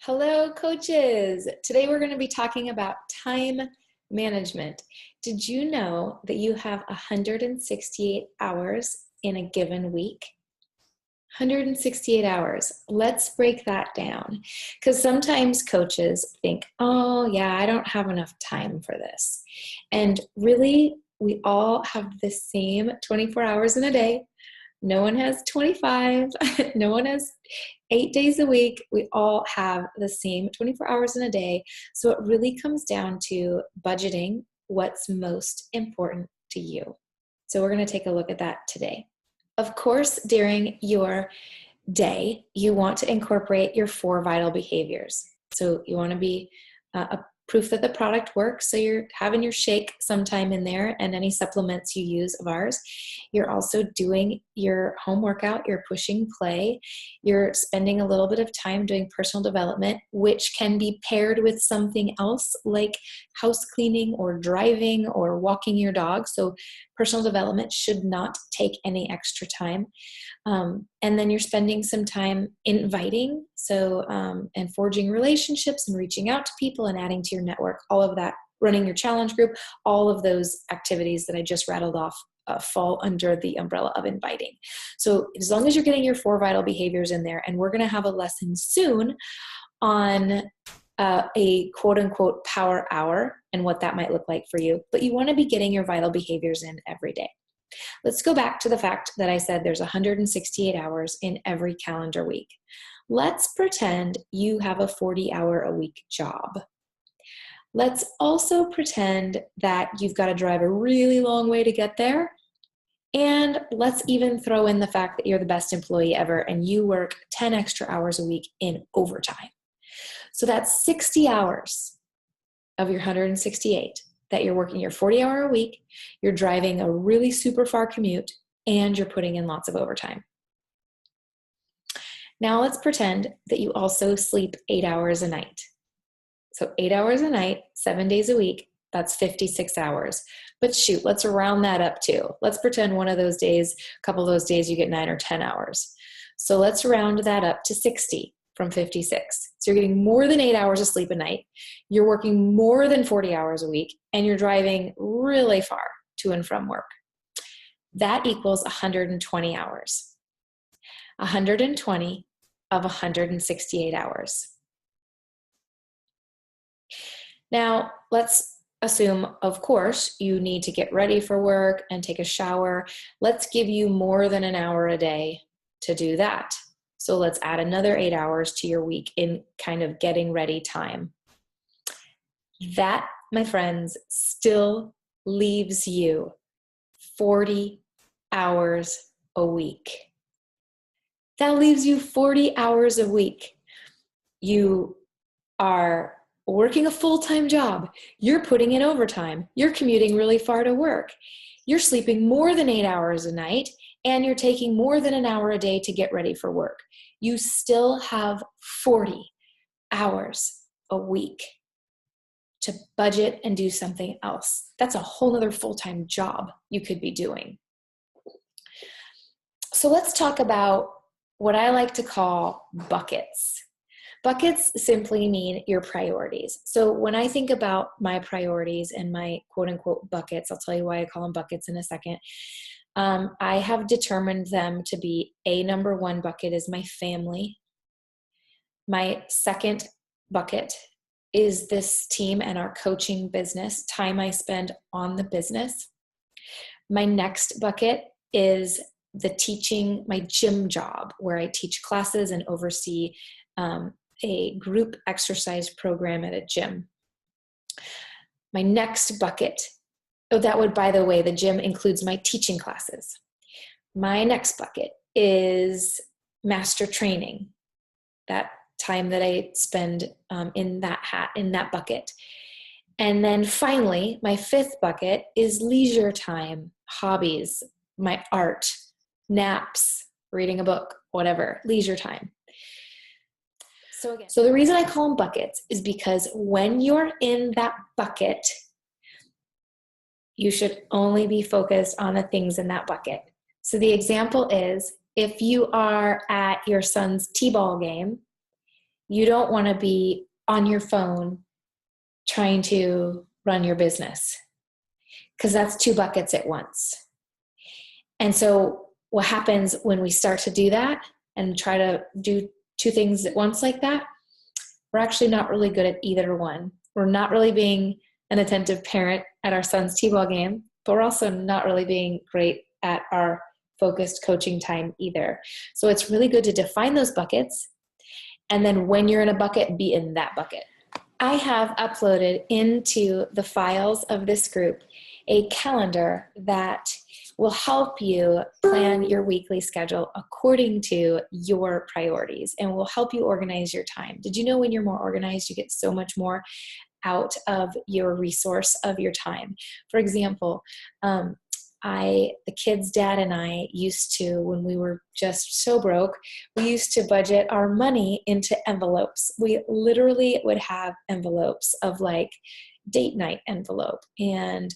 Hello, coaches. Today we're going to be talking about time management. Did you know that you have 168 hours in a given week? 168 hours. Let's break that down because sometimes coaches think, oh, yeah, I don't have enough time for this. And really, we all have the same 24 hours in a day. No one has 25. No one has 8 days a week. We all have the same 24 hours in a day. So it really comes down to budgeting what's most important to you. So we're going to take a look at that today. Of course, during your day, you want to incorporate your 4 vital behaviors. So you want to be a proof that the product works. So you're having your shake sometime in there and any supplements you use of ours. You're also doing your home workout, you're pushing play, you're spending a little bit of time doing personal development, which can be paired with something else like house cleaning or driving or walking your dog. So personal development should not take any extra time. And then you're spending some time inviting, and forging relationships and reaching out to people and adding to your network, all of that, running your challenge group, all of those activities that I just rattled off fall under the umbrella of inviting. So as long as you're getting your 4 vital behaviors in there, and we're going to have a lesson soon on a quote unquote power hour and what that might look like for you, but you want to be getting your vital behaviors in every day. Let's go back to the fact that I said there's 168 hours in every calendar week. Let's pretend you have a 40-hour-a-week job. Let's also pretend that you've got to drive a really long way to get there. And let's even throw in the fact that you're the best employee ever and you work 10 extra hours a week in overtime. So that's 60 hours of your 168 that you're working your 40-hour a week, you're driving a really super far commute, and you're putting in lots of overtime. Now let's pretend that you also sleep 8 hours a night. So 8 hours a night, 7 days a week, that's 56 hours. But shoot, let's round that up too. Let's pretend one of those days, a couple of those days you get 9 or 10 hours. So let's round that up to 60 from 56. So you're getting more than 8 hours of sleep a night. You're working more than 40 hours a week, and you're driving really far to and from work. That equals 120 hours. 120 of 168 hours. Now, let's assume, of course, you need to get ready for work and take a shower. Let's give you more than an hour a day to do that. So let's add another 8 hours to your week in kind of getting ready time. That, my friends, still leaves you 40 hours a week. That leaves you 40 hours a week. You are working a full-time job. You're putting in overtime. You're commuting really far to work. You're sleeping more than 8 hours a night, and you're taking more than an hour a day to get ready for work. You still have 40 hours a week to budget and do something else. That's a whole nother full-time job you could be doing. So let's talk about what I like to call buckets. Buckets simply mean your priorities. So when I think about my priorities and my quote-unquote buckets, I'll tell you why I call them buckets in a second. I have determined them to be number 1 bucket is my family. My second bucket is this team and our coaching business, time I spend on the business. My next bucket is the teaching, my gym job, where I teach classes and oversee a group exercise program at a gym. My next bucket, that would, by the way, the gym includes my teaching classes. My next bucket is master training, that time that I spend in that bucket. And then finally, my 5th bucket is leisure time, hobbies, my art, naps, reading a book, whatever, leisure time. So the reason I call them buckets is because when you're in that bucket, you should only be focused on the things in that bucket. So the example is, if you are at your son's t-ball game You don't want to be on your phone trying to run your business, because that's 2 buckets at once. And so what happens when we start to do that and try to do 2 things at once like that, we're actually not really good at either one. We're not really being an attentive parent at our son's t-ball game, but we're also not really being great at our focused coaching time either. So it's really good to define those buckets. And then when you're in a bucket, be in that bucket. I have uploaded into the files of this group a calendar that will help you plan your weekly schedule according to your priorities and will help you organize your time. Did you know when you're more organized, you get so much more out of your resource of your time? For example, the kids' dad and I used to, when we were just so broke, we used to budget our money into envelopes. We literally would have envelopes of like date night envelope and,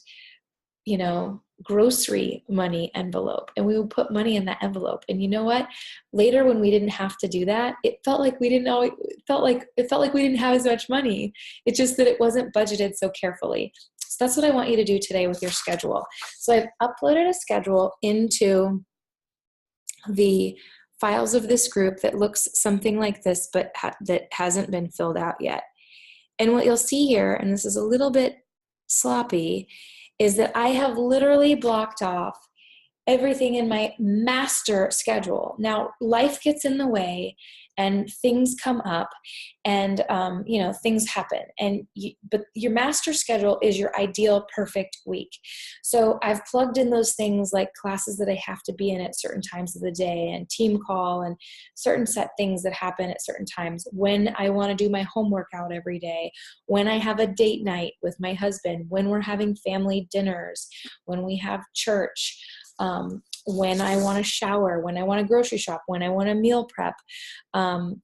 grocery money envelope. And we would put money in that envelope. And you know what? Later, when we didn't have to do that, it felt like we didn't always, it felt like we didn't have as much money. It's just that it wasn't budgeted so carefully. So that's what I want you to do today with your schedule. So I've uploaded a schedule into the files of this group that looks something like this, but that hasn't been filled out yet. And what you'll see here, and this is a little bit sloppy, is that I have literally blocked off everything in my master schedule. Now, life gets in the way and things come up and, things happen. But your master schedule is your ideal perfect week. So I've plugged in those things like classes that I have to be in at certain times of the day and team call and certain set things that happen at certain times, when I want to do my homework out every day, when I have a date night with my husband, when we're having family dinners, when we have church, when I want to shower, when I want to grocery shop, when I want to meal prep,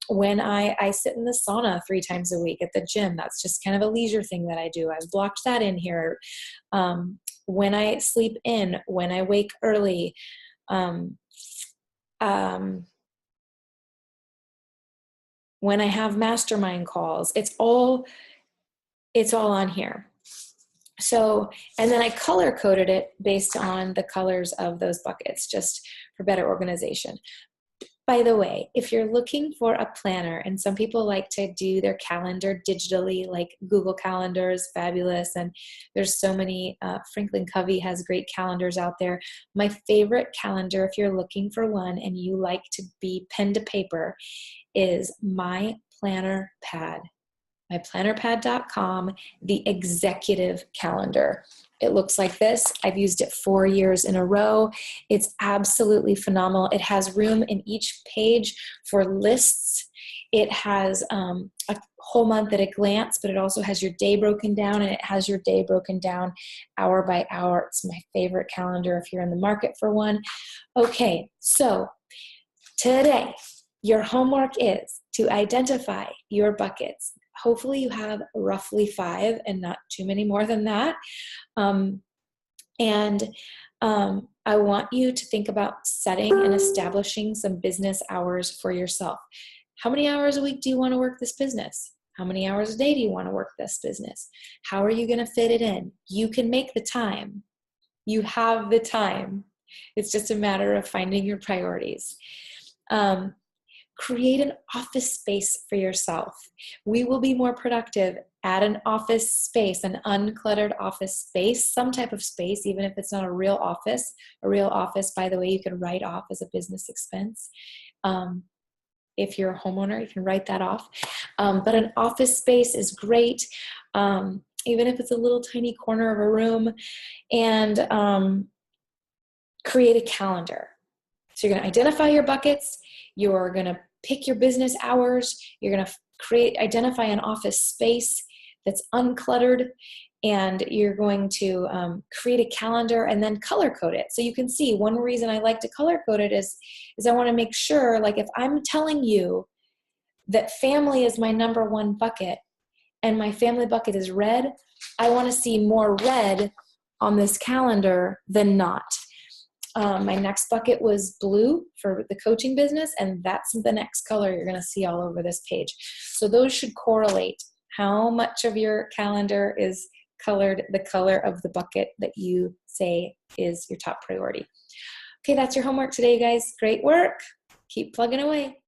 when I sit in the sauna 3 times a week at the gym. That's just kind of a leisure thing that I do. I've blocked that in here. When I sleep in, when I wake early, when I have mastermind calls, it's all on here. So, and then I color coded it based on the colors of those buckets, just for better organization. By the way, if you're looking for a planner, and some people like to do their calendar digitally, like Google Calendars, fabulous, and there's so many, Franklin Covey has great calendars out there. My favorite calendar, if you're looking for one and you like to be pen to paper, is My Planner Pad. myplannerpad.com, the executive calendar. It looks like this. I've used it 4 years in a row. It's absolutely phenomenal. It has room in each page for lists. It has a whole month at a glance, but it also has your day broken down, and it has your day broken down hour by hour. It's my favorite calendar if you're in the market for one. Okay, so today, your homework is to identify your buckets. Hopefully you have roughly 5 and not too many more than that. I want you to think about setting and establishing some business hours for yourself. How many hours a week do you want to work this business? How many hours a day do you want to work this business? How are you going to fit it in? You can make the time. You have the time. It's just a matter of finding your priorities. Create an office space for yourself. We will be more productive at an office space, an uncluttered office space, some type of space, even if it's not a real office. A real office, by the way, you can write off as a business expense. If you're a homeowner, you can write that off. But an office space is great, even if it's a little tiny corner of a room. And create a calendar. So you're going to identify your buckets. You're going to pick your business hours. You're going to identify an office space that's uncluttered, and you're going to create a calendar and then color code it. So you can see, one reason I like to color code it is I want to make sure, like if I'm telling you that family is my number 1 bucket and my family bucket is red, I want to see more red on this calendar than not. My next bucket was blue for the coaching business, and that's the next color you're going to see all over this page. So those should correlate. How much of your calendar is colored the color of the bucket that you say is your top priority? Okay, that's your homework today, guys. Great work. Keep plugging away.